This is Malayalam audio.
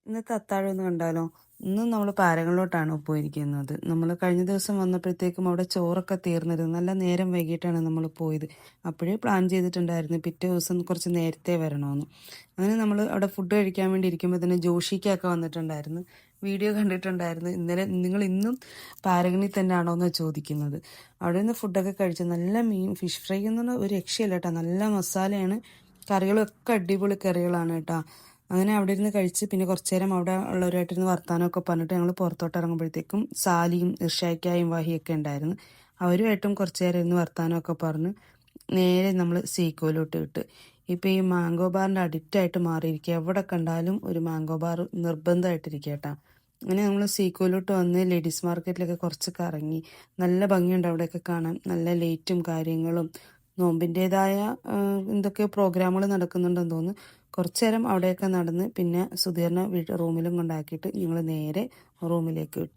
ഇന്നത്തെ അത്താഴം ഒന്ന് കണ്ടാലോ? ഇന്നും നമ്മൾ പാരങ്ങളിലോട്ടാണ് പോയിരിക്കുന്നത്. നമ്മൾ കഴിഞ്ഞ ദിവസം വന്നപ്പോഴത്തേക്കും അവിടെ ചോറൊക്കെ തീർന്നിരുന്നു. നല്ല നേരം വൈകിട്ടാണ് നമ്മൾ പോയത്. അപ്പോഴേ പ്ലാൻ ചെയ്തിട്ടുണ്ടായിരുന്നു പിറ്റേ ദിവസം കുറച്ച് നേരത്തെ വരണമെന്ന്. അങ്ങനെ നമ്മൾ അവിടെ ഫുഡ് കഴിക്കാൻ വേണ്ടി ഇരിക്കുമ്പോൾ തന്നെ ജോഷിക്കൊക്കെ വന്നിട്ടുണ്ടായിരുന്നു. വീഡിയോ കണ്ടിട്ടുണ്ടായിരുന്നു. ഇന്നലെ നിങ്ങൾ ഇന്നും പാരഗണിൽ തന്നെയാണോ എന്ന് ചോദിക്കുന്നത്. അവിടെ നിന്ന് ഫുഡൊക്കെ കഴിച്ചു. നല്ല മീൻ ഫിഷ് ഫ്രൈ എന്ന് ഒരു രക്ഷയില്ല കേട്ടോ. നല്ല മസാലയാണ്. കറികളൊക്കെ അടിപൊളി കറികളാണ് കേട്ടോ. അങ്ങനെ അവിടെ ഇരുന്ന് കഴിച്ച് പിന്നെ കുറച്ചു നേരം അവിടെ ഉള്ളവരായിട്ടിരുന്ന് വർത്താനമൊക്കെ പറഞ്ഞിട്ട് ഞങ്ങൾ പുറത്തോട്ട് ഇറങ്ങുമ്പോഴത്തേക്കും സാലിയും ഇർഷായ്ക്കായും വാഹിയൊക്കെ ഉണ്ടായിരുന്നു. അവരുമായിട്ടും കുറച്ചു നേരം ഇരുന്ന് വർത്താനമൊക്കെ പറഞ്ഞ് നേരെ നമ്മൾ സീക്കോയിലോട്ട് വിട്ട്. ഇപ്പം ഈ മാംഗോ ബാറിൻ്റെ അഡിക്റ്റായിട്ട് മാറിയിരിക്കുക. എവിടെ കണ്ടാലും ഒരു മാംഗോ ബാർ നിർബന്ധമായിട്ടിരിക്കുക കേട്ടോ. അങ്ങനെ നമ്മൾ സീക്കോയിലോട്ട് വന്ന് ലേഡീസ് മാർക്കറ്റിലൊക്കെ കുറച്ച് കറങ്ങി. നല്ല ഭംഗിയുണ്ട് അവിടെയൊക്കെ കാണാൻ. നല്ല ലൈറ്റും കാര്യങ്ങളും നോമ്പിൻ്റെതായ എന്തൊക്കെയോ പ്രോഗ്രാമുകൾ നടക്കുന്നുണ്ടെന്ന് തോന്നുന്നു. കുറച്ചു നേരം അവിടെയൊക്കെ നടന്ന് പിന്നെ സുധീറിനെ റൂമിലും കൊണ്ടാക്കിയിട്ട് ഞങ്ങൾ നേരെ റൂമിലേക്ക് വിട്ടു.